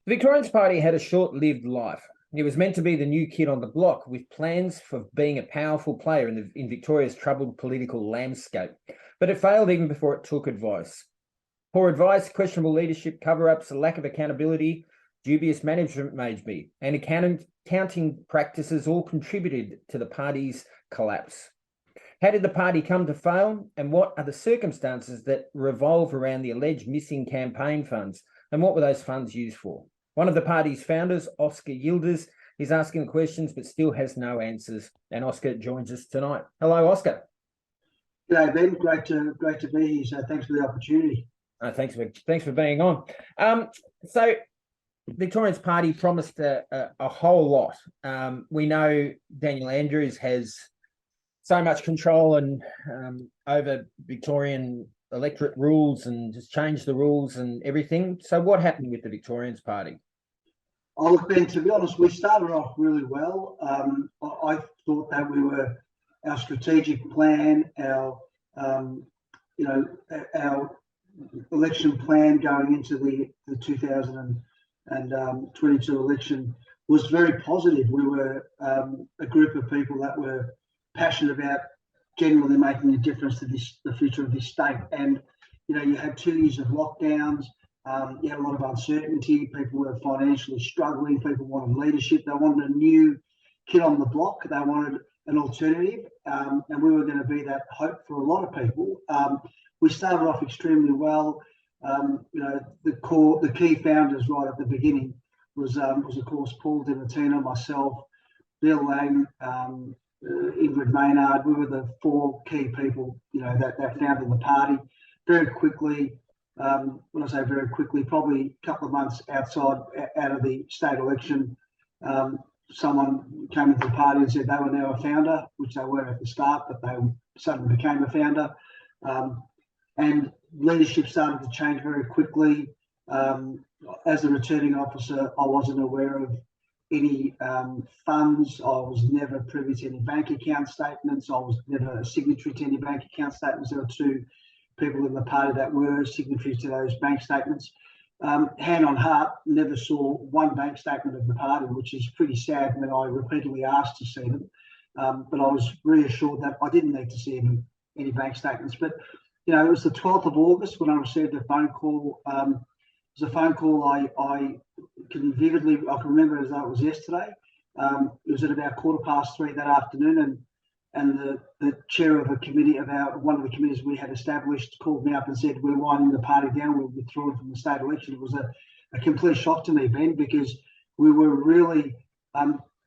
The Victorians Party had a short-lived life. It was meant to be the new kid on the block with plans for being a powerful player in Victoria's troubled political landscape. But it failed even before it took advice. Poor advice, questionable leadership, cover-ups, a lack of accountability, dubious management maybe, and accounting practices all contributed to the party's collapse. How did the party come to fail, and what are the circumstances that revolve around the alleged missing campaign funds, and what were those funds used for? One of the party's founders, Oscar Yildiz, is asking the questions but still has no answers, and Oscar joins us tonight. Hello, Oscar. G'day, Ben. Great to be here. So thanks for the opportunity. Thanks for being on. So Victorians Party promised a whole lot. We know Daniel Andrews has so much control and over Victorian electorate rules and just changed the rules and everything. So what happened with the Victorians Party? Oh, look, Ben, to be honest, we started off really well. I thought that our strategic plan, our election plan going into the 2022 election was very positive. We were a group of people that were passionate about genuinely making a difference to the future of this state. And you had 2 years of lockdowns. You had a lot of uncertainty. People were financially struggling. People wanted leadership. They wanted a new kid on the block. They wanted an alternative, and we were going to be that hope for a lot of people. We started off extremely well. The key founders right at the beginning was of course Paul DiMartino, myself, Bill Lang, Ingrid Maynard. We were the 4 key people that founded the party. Very quickly, when I say very quickly, probably a couple of months out of the state election, someone came into the party and said they were now a founder, which they weren't at the start, but they suddenly became a founder. And leadership started to change very quickly. As a returning officer, I wasn't aware of any funds. I was never privy to any bank account statements. I was never a signatory to any bank account statements. There were 2 people in the party that were signatories to those bank statements. Hand on heart, never saw one bank statement of the party, which is pretty sad when I repeatedly asked to see them. But I was reassured that I didn't need to see any bank statements. But it was the 12th of August when I received a phone call. It was a phone call I can remember as though it was yesterday. It was at about 3:15 that afternoon, and the chair of a committee of one of the committees we had established called me up and said, "We're winding the party down. We're withdrawing from the state election." It was a complete shock to me, Ben, because we were really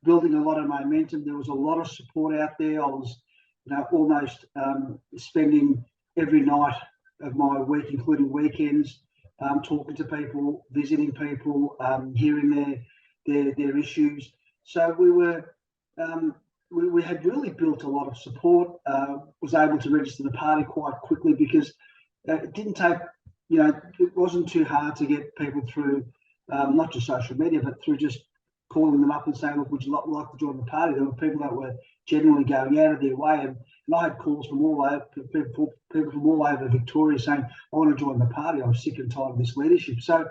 building a lot of momentum. There was a lot of support out there. I was almost spending every night of my week, including weekends, talking to people, visiting people, hearing their issues. So we had really built a lot of support. Was able to register the party quite quickly because it didn't take, it wasn't too hard to get people through, not just social media, but through just calling them up and saying, "Look, would you like to join the party?" There were people that were genuinely going out of their way, and I had calls from all over, people from all over Victoria saying, "I want to join the party. I'm sick and tired of this leadership." So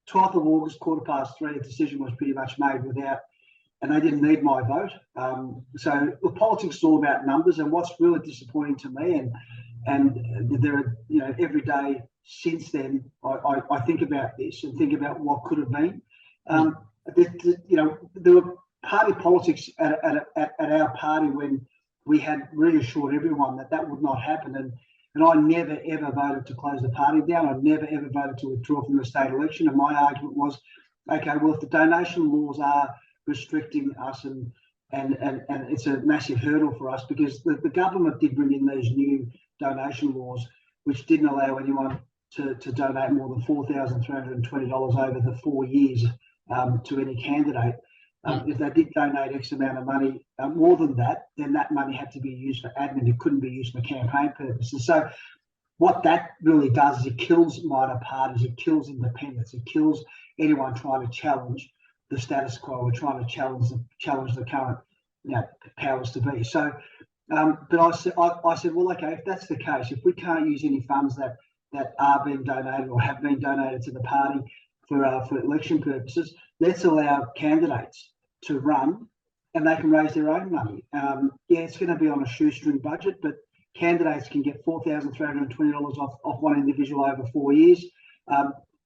12th of August, 3:15, a decision was pretty much made and they didn't need my vote. So the politics is all about numbers, and what's really disappointing to me, and there are, every day since then, I think about this and think about what could have been. There were party politics at our party when we had reassured everyone that would not happen, and I never ever voted to close the party down. I never ever voted to withdraw from the state election, and my argument was, okay, well, if the donation laws are restricting us and it's a massive hurdle for us, because the government did bring in these new donation laws which didn't allow anyone to donate more than $4,320 over the 4 years to any candidate. If they did donate X amount of money, more than that, then that money had to be used for admin. It couldn't be used for campaign purposes. So what that really does is it kills minor parties, it kills independence, it kills anyone trying to challenge the status quo or trying to challenge the current powers to be. So, but I said, well, okay, if that's the case, if we can't use any funds that are being donated or have been donated to the party, for election purposes. Let's allow candidates to run, and they can raise their own money. Yeah, it's going to be on a shoestring budget, but candidates can get $4,320 off one individual over 4 years.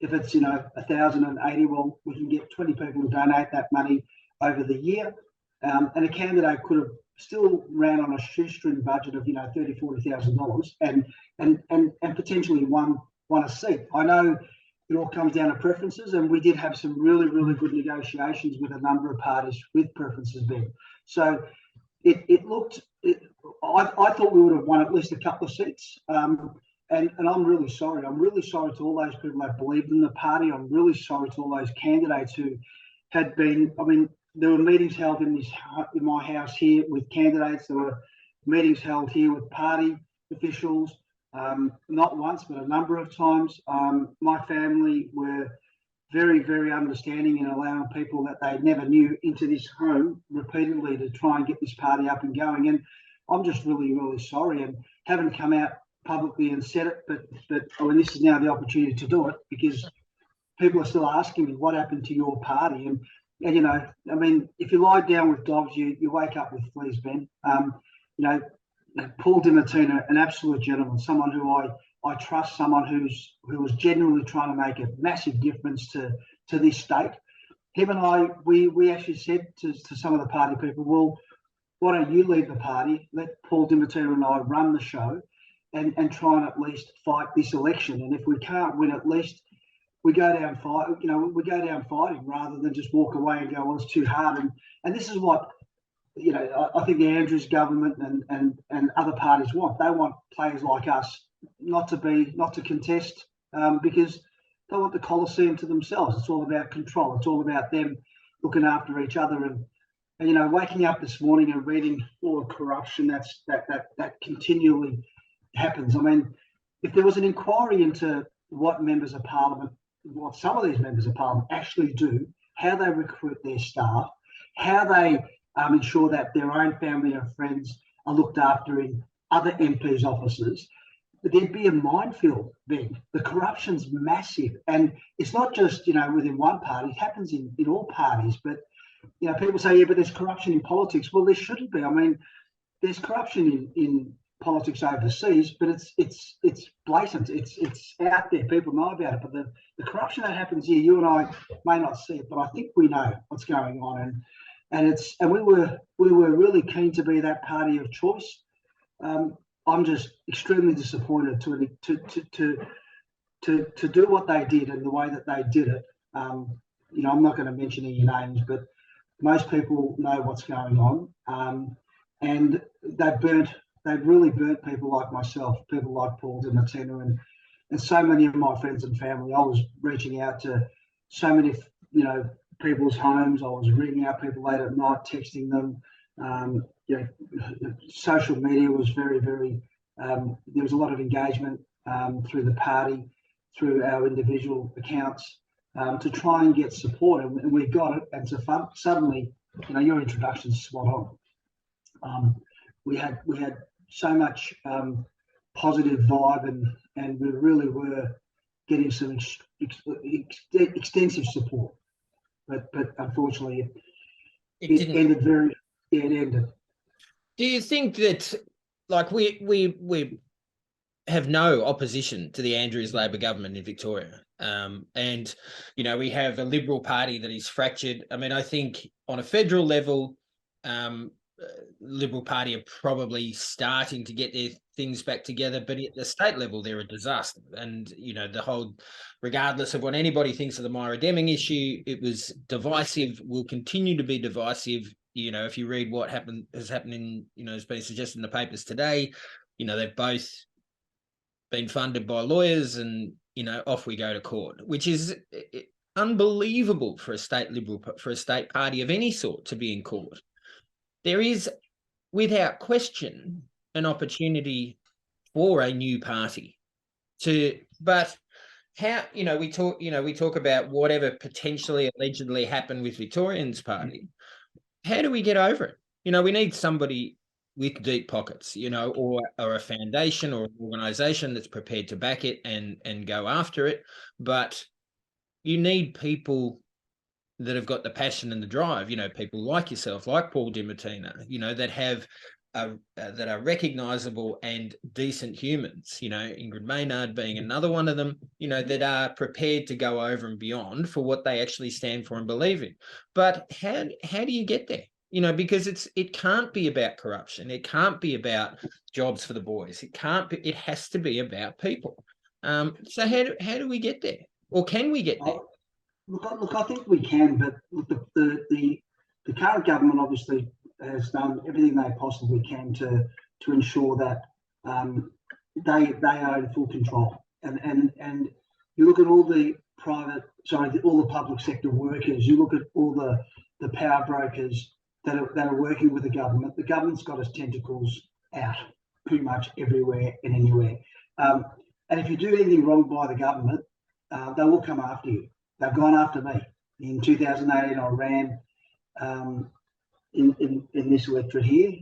If it's 1,080, well, we can get 20 people to donate that money over the year, and a candidate could have still ran on a shoestring budget of $30,000-$40,000 and potentially won a seat. I know it all comes down to preferences, and we did have some really good negotiations with a number of parties with preferences then. So I thought we would have won at least a couple of seats. And I'm really sorry. I'm really sorry to all those people that believed in the party. I'm really sorry to all those candidates who had been. I mean, there were meetings held in my house here with candidates. There were meetings held here with party officials, not once, but a number of times. My family were very understanding in allowing people that they never knew into this home repeatedly to try and get this party up and going. And I'm just really sorry, and haven't come out publicly and said it, but this is now the opportunity to do it, because people are still asking me what happened to your party. And I mean, if you lie down with dogs, you wake up with fleas, Ben. Paul DiMartino, an absolute gentleman, someone who I trust, someone who was genuinely trying to make a massive difference to this state. Him and I, we actually said to some of the party people, well, why don't you lead the party? Let Paul DiMartino and I run the show and try and at least fight this election. And if we can't win, at least we go down fighting rather than just walk away and go, well, it's too hard. And this is what I think the Andrews government and other parties want. They want players like us not to contest, because they want the Colosseum to themselves. It's all about control. It's all about them looking after each other. And waking up this morning and reading all the corruption that continually happens. I mean, if there was an inquiry into what some of these members of parliament actually do, how they recruit their staff, how they ensure that their own family and friends are looked after in other MPs' offices, there'd be a minefield then. The corruption's massive, and it's not just within one party. It happens in all parties. But people say, yeah, but there's corruption in politics. Well, there shouldn't be. I mean, there's corruption in politics overseas, but it's blatant. It's out there. People know about it. But the corruption that happens here, you and I may not see it, but I think we know what's going on. And we were really keen to be that party of choice. I'm just extremely disappointed to do what they did and the way that they did it. I'm not going to mention any names, but most people know what's going on. And they've really burnt people like myself, people like Paul DiMartino and so many of my friends and family. I was reaching out to so many, people's homes. I was ringing out people late at night, texting them. Social media was very there was a lot of engagement through the party, through our individual accounts, to try and get support, and we got it. And suddenly, your introduction's spot on. We had so much positive vibe, and we really were getting some extensive support. But unfortunately, it ended it ended. Do you think that, like, we have no opposition to the Andrews Labor government in Victoria, and we have a Liberal Party that is fractured? I mean, I think on a federal level, Liberal Party are probably starting to get their things back together, but at the state level, they're a disaster. And the whole, regardless of what anybody thinks of the Myra Deming issue, it was divisive, will continue to be divisive. If you read what has happened in, has been suggested in the papers today, they've both been funded by lawyers, and off we go to court, which is unbelievable for a state party of any sort to be in court. There is, without question, an opportunity for a new party but how, we talk about whatever potentially allegedly happened with Victorians Party. How do we get over it? We need somebody with deep pockets, or a foundation or an organization that's prepared to back it and go after it. But you need people that have got the passion and the drive, people like yourself, like Paul DiMartino, that have that are recognizable and decent humans, Ingrid Maynard being another one of them, that are prepared to go over and beyond for what they actually stand for and believe in. But how do you get there? Because it can't be about corruption. It can't be about jobs for the boys. It has to be about people. So how do we get there? Or can we get there? Look, I think we can, but look, the current government obviously has done everything they possibly can to ensure that they are in full control. And you look at all the all the public sector workers. You look at all the power brokers that are working with the government. The government's got its tentacles out pretty much everywhere and anywhere. And if you do anything wrong by the government, they will come after you. They've gone after me. In 2018, I ran in this electorate here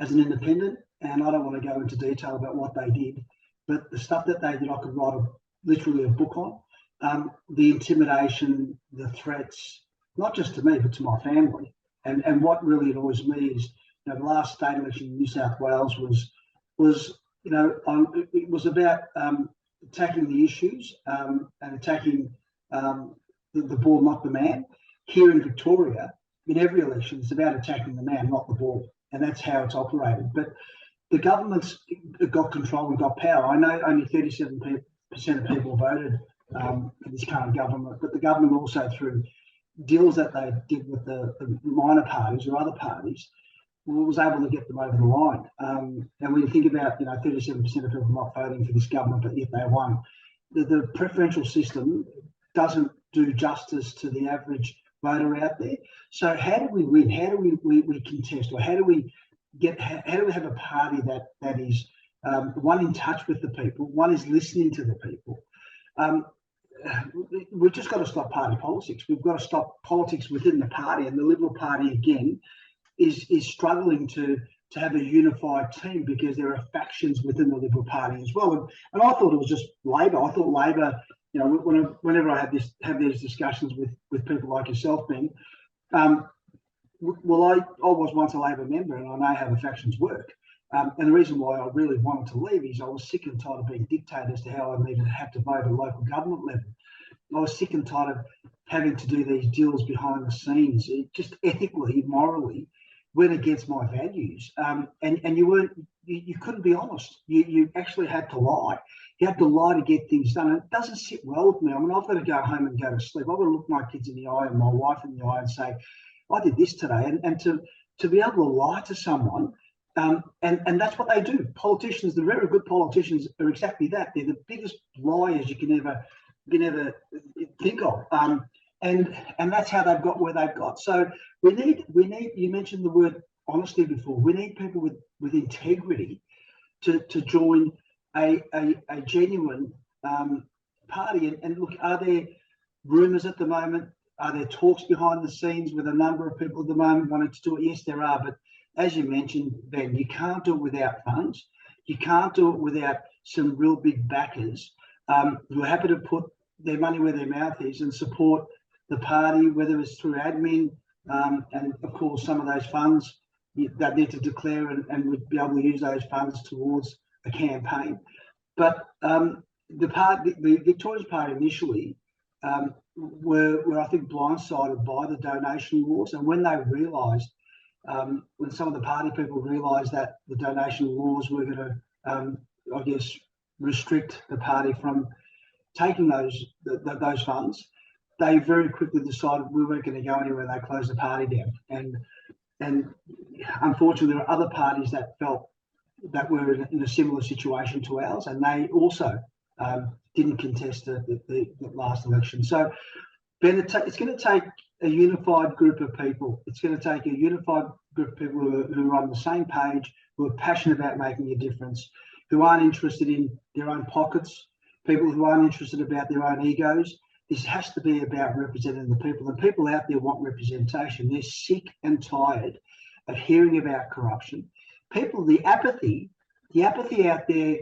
as an independent, and I don't want to go into detail about what they did, but the stuff that they did, I could write literally a book on. The intimidation, the threats, not just to me, but to my family. And what really annoys me is, the last state election in New South Wales was it was about attacking the issues and attacking the ball, not the man. Here in Victoria, in every election, it's about attacking the man, not the ball. And that's how it's operated. But the government's got control and got power. I know only 37% of people voted for this current government, but the government also, through deals that they did with the minor parties or other parties, was able to get them over the line. And when you think about, 37% of people not voting for this government, but yet they won, the preferential system doesn't do justice to the average voter out there. So how do we win? How do we contest? Or how do we have a party that is one, in touch with the people, one is listening to the people? We've just got to stop party politics. We've got to stop politics within the party, and the Liberal Party again is struggling to have a unified team, because there are factions within the Liberal Party as well. And I thought it was just Labor. I thought Labor, whenever I have these discussions with people like yourself, Ben, well, I was once a Labor member, and I know how the factions work. And the reason why I really wanted to leave is I was sick and tired of being dictated as to how I needed to have to vote at local government level. I was sick and tired of having to do these deals behind the scenes. It just ethically, morally, went against my values. And you couldn't be honest. You actually had to lie. You had to lie to get things done. And it doesn't sit well with me. I mean, I've got to go home and go to sleep. I've got to look my kids in the eye and my wife in the eye and say, I did this today. And to be able to lie to someone, and that's what they do. Politicians, the very good politicians, are exactly that. They're the biggest liars you can ever think of. And that's how they've got where they've got. So we need. You mentioned the word honesty before. We need people with integrity to join a genuine party. And look, are there rumours at the moment? Are there talks behind the scenes with a number of people at the moment wanting to do it? Yes, there are. But as you mentioned, Ben, you can't do it without funds. You can't do it without some real big backers who are happy to put their money where their mouth is and support the party, whether it's through admin, and of course some of those funds that need to declare and would be able to use those funds towards a campaign. But the Victorians Party initially were I think blindsided by the donation laws, and when they realised, when some of the party people realised that the donation laws were going to, restrict the party from taking those funds, they very quickly decided we weren't going to go anywhere. They closed the party down, and unfortunately, there are other parties that felt that were in a similar situation to ours, and they also didn't contest the last election. So, Ben, it's going to take a unified group of people. It's going to take a unified group of people who are on the same page, who are passionate about making a difference, who aren't interested in their own pockets, people who aren't interested about their own egos. This has to be about representing the people, and people out there want representation. They're sick and tired of hearing about corruption. People, the apathy out there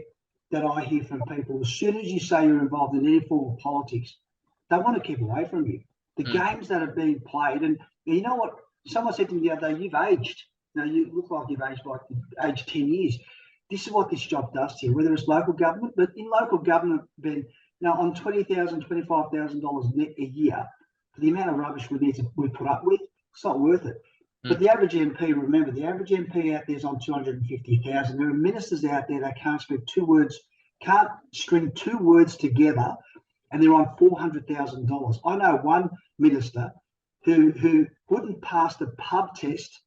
that I hear from people, as soon as you say you're involved in any form of politics, they want to keep away from you. The games that are being played, and you know what? Someone said to me the other day, you've aged. You look like you've aged like aged 10 years. This is what this job does to you, whether it's local government, but in local government, Ben, now on $20,000, $25,000 net a year, for the amount of rubbish we put up with, it's not worth it. But the average MP, remember, the average MP out there is on 250,000. There are ministers out there that can't speak two words, can't string two words together, and they're on $400,000. I know one minister who wouldn't pass the pub test,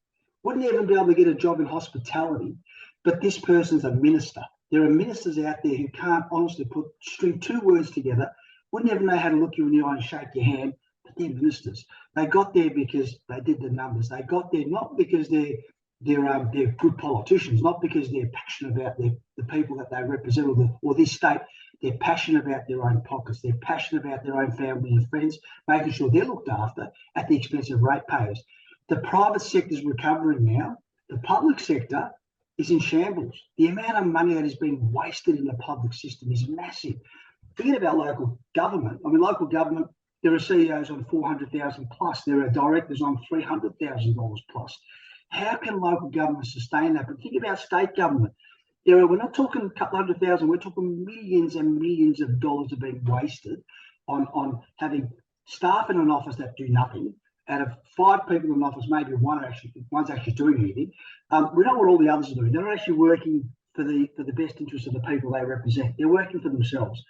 wouldn't even be able to get a job in hospitality, but this person's a minister. There are ministers out there who can't honestly string two words together, wouldn't even know how to look you in the eye and shake your hand, but they're ministers. They got there because they did the numbers. They got there not because they're good politicians, not because they're passionate about the people that they represent or this state. They're passionate about their own pockets. They're passionate about their own family and friends, making sure they're looked after at the expense of ratepayers. The private sector is recovering now. The public sector is in shambles. The amount of money that is being wasted in the public system is massive. Forget about local government. I mean, local government, there are CEOs on $400,000 plus. There are directors on $300,000 plus. How can local government sustain that? But think about state government. We're not talking a couple $100,000. We're talking millions and millions of dollars are being wasted on having staff in an office that do nothing. Out of 5 people in an office, maybe one's actually doing anything. We know what all the others are doing. They're not actually working for the best interest of the people they represent. They're working for themselves.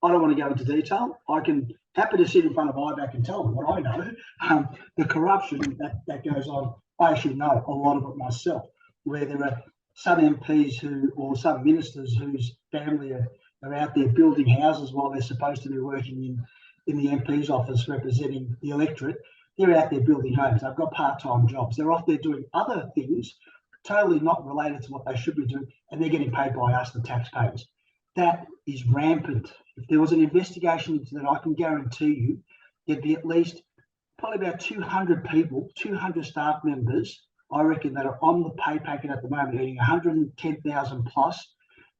I don't want to go into detail. I can happy to sit in front of IBAC and tell them what I know. The corruption that goes on, I actually know a lot of it myself, where there are some MPs or some ministers whose family are out there building houses while they're supposed to be working in the MP's office representing the electorate. They're out there building homes. They've got part-time jobs. They're off there doing other things totally not related to what they should be doing, and they're getting paid by us, the taxpayers. That is rampant. If there was an investigation into that, I can guarantee you there'd be at least probably about 200 people, 200 staff members, I reckon, that are on the pay packet at the moment, earning 110,000 plus,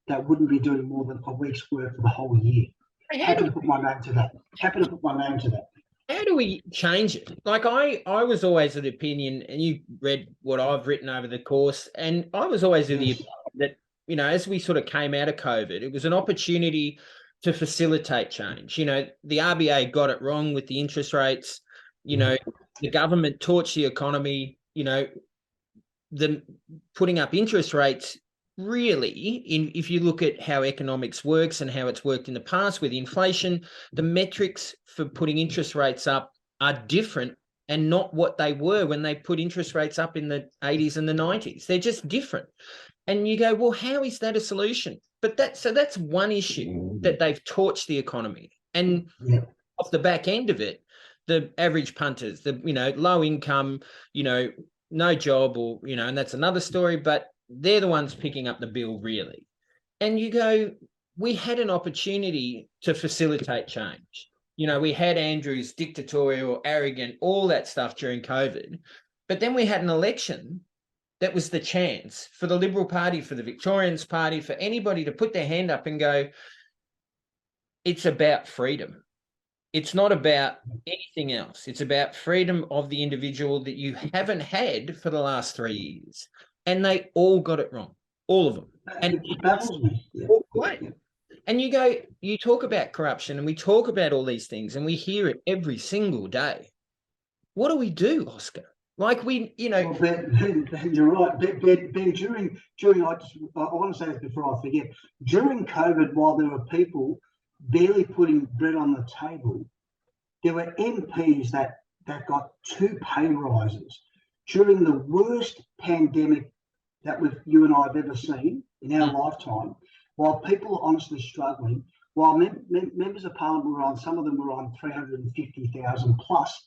that wouldn't be doing more than a week's work for the whole year. Happy to put my name to that. How do we change it? Like I was always of the opinion, and you read what I've written over the course, and I was always of the opinion that, as we sort of came out of COVID, it was an opportunity to facilitate change. The RBA got it wrong with the interest rates. The government torched the economy. The putting up interest rates really, if you look at how economics works and how it's worked in the past with inflation, the metrics for putting interest rates up are different and not what they were when they put interest rates up in the 80s and the 90s. They're just different. And you go, well, how is that a solution? But that's one issue, that they've torched the economy. And off the back end of it, the average punters, the low income, no job, or and that's another story, but they're the ones picking up the bill, really. And you go, we had an opportunity to facilitate change. We had Andrew's dictatorial, arrogant, all that stuff during COVID. But then we had an election that was the chance for the Liberal Party, for the Victorians Party, for anybody to put their hand up and go, it's about freedom. It's not about anything else. It's about freedom of the individual that you haven't had for the last 3 years. And they all got it wrong, all of them. And it baffles me. And you talk about corruption, and we talk about all these things, and we hear it every single day. What do we do, Oscar? Like Well, Ben, you're right. Ben, during I want to say this before I forget. During COVID, while there were people barely putting bread on the table, there were MPs that got 2 pay rises during the worst pandemic that you and I have ever seen in our lifetime, while people are honestly struggling, while members of parliament were on, some of them were on 350,000 plus,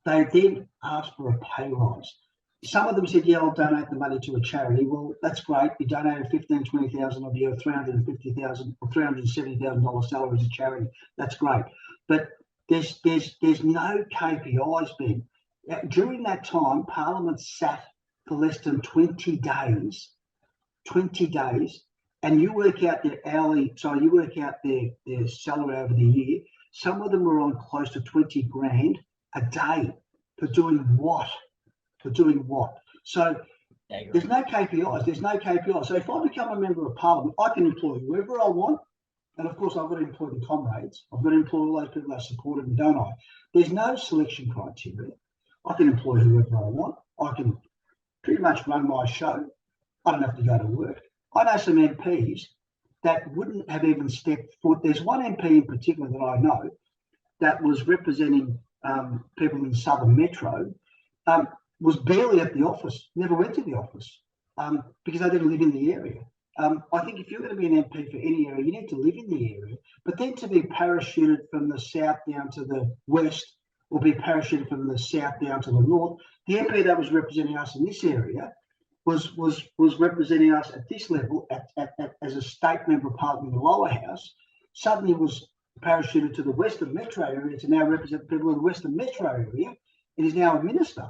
they then asked for a pay rise. Some of them said, yeah, I'll donate the money to a charity. Well, that's great. You donated 15,000, 20,000 of your 350,000 or $370,000 salary to charity. That's great. But there's no KPIs being. During that time, Parliament sat for less than 20 days, and you work out their salary over the year. Some of them were on close to 20 grand a day for doing what? For doing what? So there's no KPIs. There's no KPIs. So if I become a member of parliament, I can employ whoever I want. And of course, I've got to employ the comrades. I've got to employ all those people that supported me, don't I? There's no selection criteria. I can employ whoever I want. I can pretty much run my show. I don't have to go to work. I know some MPs that wouldn't have even stepped foot. There's one MP in particular that I know that was representing people in the Southern Metro, was barely at the office, never went to the office because they didn't live in the area. I think if you're going to be an MP for any area, you need to live in the area, but then to be parachuted from the south down to the west or be parachuted from the south down to the north, the MP that was representing us in this area was representing us at this level as a state member of parliament in the lower house, suddenly was parachuted to the Western Metro area to now represent people in the Western Metro area and is now a minister.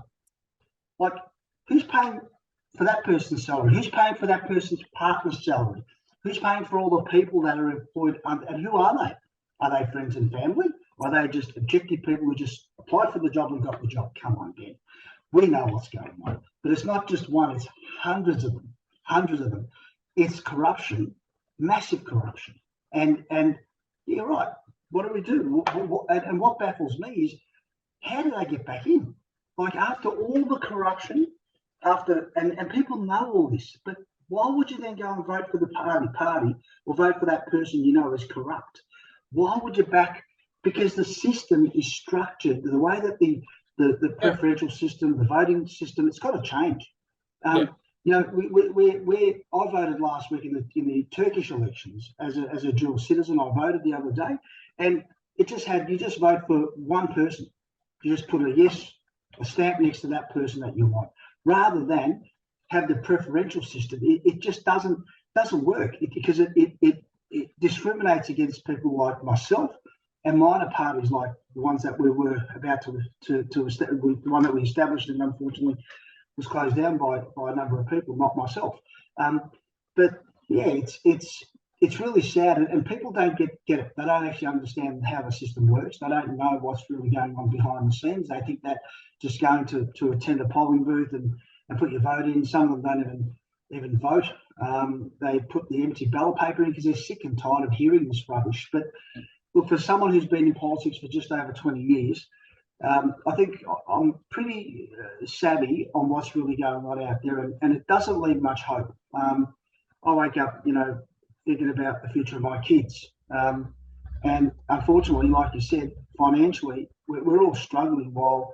Like, who's paying for that person's salary? Who's paying for that person's partner's salary? Who's paying for all the people that are employed under, and who are they? Are they friends and family? Or are they just objective people who just applied for the job and got the job? Come on, Ben. We know what's going on. But it's not just one, it's hundreds of them. It's corruption, massive corruption. And you're right. What do we do? And what baffles me is, how do they get back in? Like, after all the corruption, and people know all this, but why would you then go and vote for the party or vote for that person you know is corrupt? Why would you back? Because the system is structured, the way that the preferential system, the voting system, it's got to change. You know, I voted last week in the Turkish elections as a dual citizen. I voted the other day, and it just had, you just vote for one person. You just put a stamp next to that person that you want, rather than have the preferential system. It just doesn't work because it discriminates against people like myself and minor parties like the ones that we were about to the one that we established and unfortunately was closed down by a number of people, not myself. But yeah, it's really sad, and people don't get it. They don't actually understand how the system works. They don't know what's really going on behind the scenes. They think that just going to attend a polling booth and put your vote in. Some of them don't even vote. They put the empty ballot paper in because they're sick and tired of hearing this rubbish. But look, for someone who's been in politics for just over 20 years, I think I'm pretty savvy on what's really going on out there, and it doesn't leave much hope. I wake up, thinking about the future of my kids. And unfortunately, like you said, financially, we're all struggling while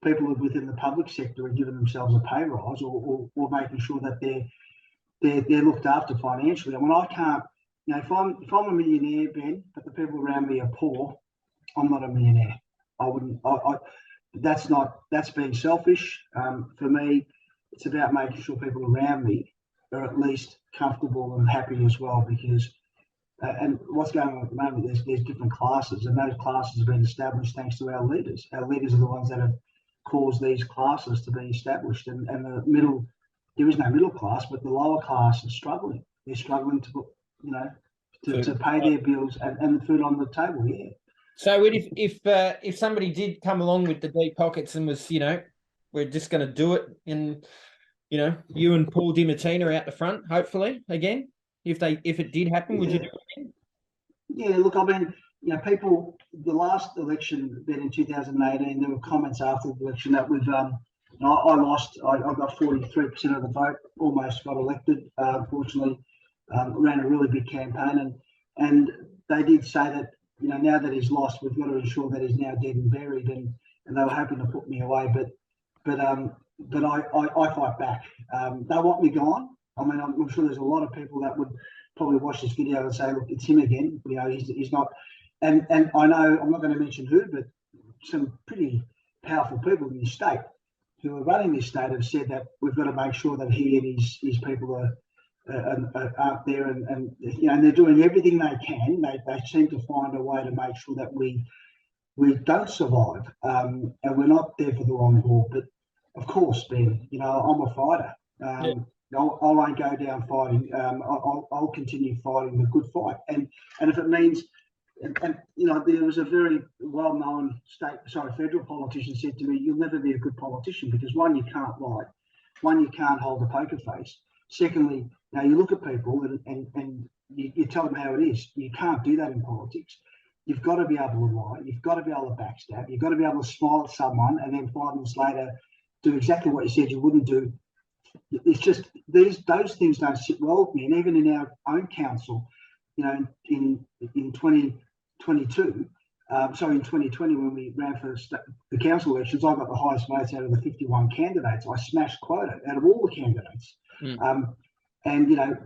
people within the public sector are giving themselves a pay rise or making sure that they're looked after financially. I mean, I can't, if I'm a millionaire, Ben, but the people around me are poor, I'm not a millionaire. I wouldn't. That's being selfish. For me, it's about making sure people around me are at least comfortable and happy as well. Because, and what's going on at the moment, there's different classes, and those classes have been established thanks to our leaders. Our leaders are the ones that have caused these classes to be established, and the middle. There is no middle class, but the lower class is struggling. They're struggling to put, to pay their bills and the food on the table. Yeah. So if somebody did come along with the deep pockets and was, we're just going to do it, and you and Paul DiMartino out the front, hopefully again, if it did happen, would you do it again? Yeah, look, I mean, people, the last election then in 2018, there were comments after the election that we've I lost. I got 43% of the vote, almost got elected. Unfortunately, ran a really big campaign, and they did say that now that he's lost, we've got to ensure that he's now dead and buried, and they were hoping to put me away, but I fight back. They want me gone. I mean, I'm sure there's a lot of people that would probably watch this video and say, look, it's him again. He's not, and I know I'm not going to mention who, but some pretty powerful people in the state who are running this state have said that we've got to make sure that he and his people are out there, and they're doing everything they can. They seem to find a way to make sure that we don't survive, and we're not there for the long haul. But of course, Ben, I'm a fighter. I won't go down fighting. I'll continue fighting the good fight, and if it means and you know, there was a very well-known federal politician said to me, "You'll never be a good politician because one, you can't lie, one, you can't hold a poker face. Secondly, now you look at people and you tell them how it is. You can't do that in politics. You've got to be able to lie. You've got to be able to backstab. You've got to be able to smile at someone and then 5 minutes later do exactly what you said you wouldn't do." It's just those things don't sit well with me. And even in our own council, you know, in 2022, in 2020 when we ran for the council elections, I got the highest votes out of the 51 candidates. I smashed quota out of all the candidates. And you know,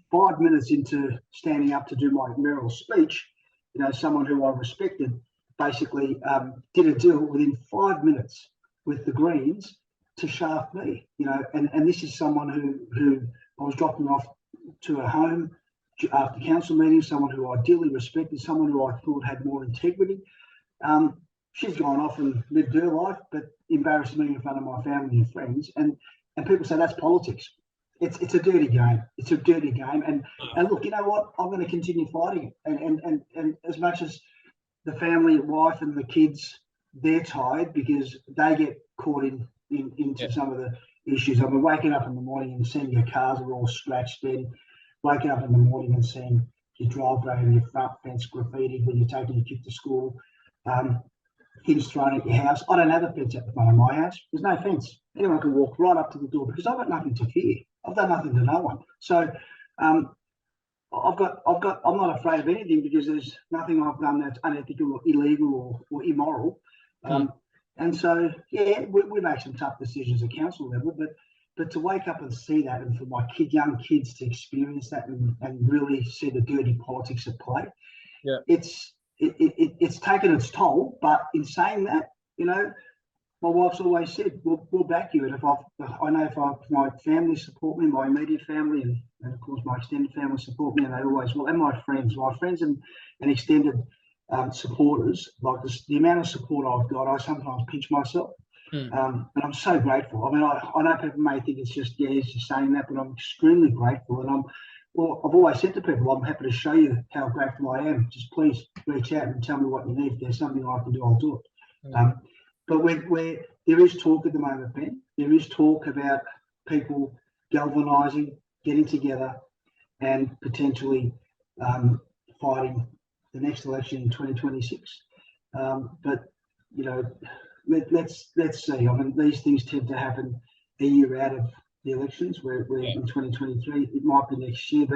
5 minutes into standing up to do my mayoral speech, you know, someone who I respected basically did a deal within 5 minutes with the Greens to shaft me, you know, and this is someone who I was dropping off to a home after council meetings, someone who I dearly respected, someone who I thought had more integrity. She's gone off and lived her life, but embarrassed me in front of my family and friends. And people say that's politics. It's a dirty game. It's a dirty game. And look, you know what? I'm going to continue fighting it. And as much as the family, wife, and the kids, they're tired because they get caught into some of the issues. I mean, waking up in the morning and seeing your cars are all scratched, then waking up in the morning and seeing your driveway and your front fence graffiti when you're taking your kid to school, things thrown at your house. I don't have a fence at the front of my house. There's no fence. Anyone can walk right up to the door because I've got nothing to fear. I've done nothing to no one. So I'm not afraid of anything because there's nothing I've done that's unethical or illegal or immoral. And so, yeah, we make some tough decisions at council level, but to wake up and see that, and for my young kids to experience that and really see the dirty politics at play, it's taken its toll. But in saying that, you know, my wife's always said, we'll back you. And if my family support me, my immediate family, and of course my extended family support me, and they always will, and my friends and extended supporters, like the amount of support I've got, I sometimes pinch myself. And I'm so grateful. I mean, I know people may think it's just, he's just saying that, but I'm extremely grateful. And I've always said to people, I'm happy to show you how grateful I am. Just please reach out and tell me what you need. If there's something I can do, I'll do it. But where there is talk at the moment, Ben, there is talk about people galvanising, getting together, and potentially fighting the next election in 2026. But you know, let's see. I mean, these things tend to happen a year out of the elections. Where in 2023, it might be next year.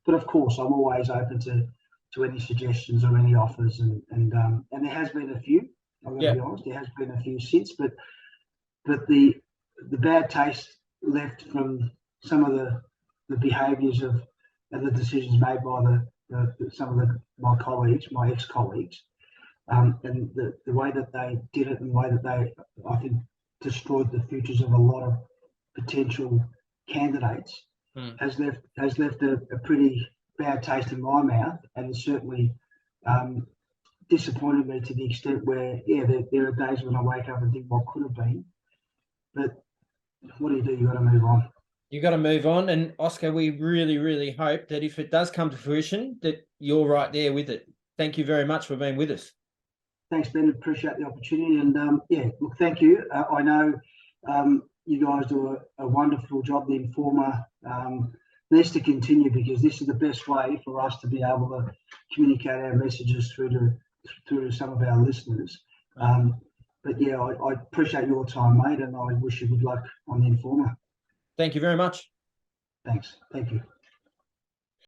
But of course, I'm always open to any suggestions or any offers. And there has been a few. I'm going to be honest. There has been a few since, but the bad taste left from some of the behaviours and the decisions made by some of my colleagues, my ex-colleagues, and the way that they did it and the way that they, I think, destroyed the futures of a lot of potential candidates has left a pretty bad taste in my mouth, and it's certainly disappointed me to the extent where, there are days when I wake up and think what could have been. But what do? You got to move on. You got to move on. And Oscar, we really, really hope that if it does come to fruition, that you're right there with it. Thank you very much for being with us. Thanks, Ben. Appreciate the opportunity. And look, thank you. I know you guys do a wonderful job. The Informer needs to continue because this is the best way for us to be able to communicate our messages through to some of our listeners. But yeah, I appreciate your time, mate, and I wish you good luck on the Informer. Thank you very much. Thanks. Thank you.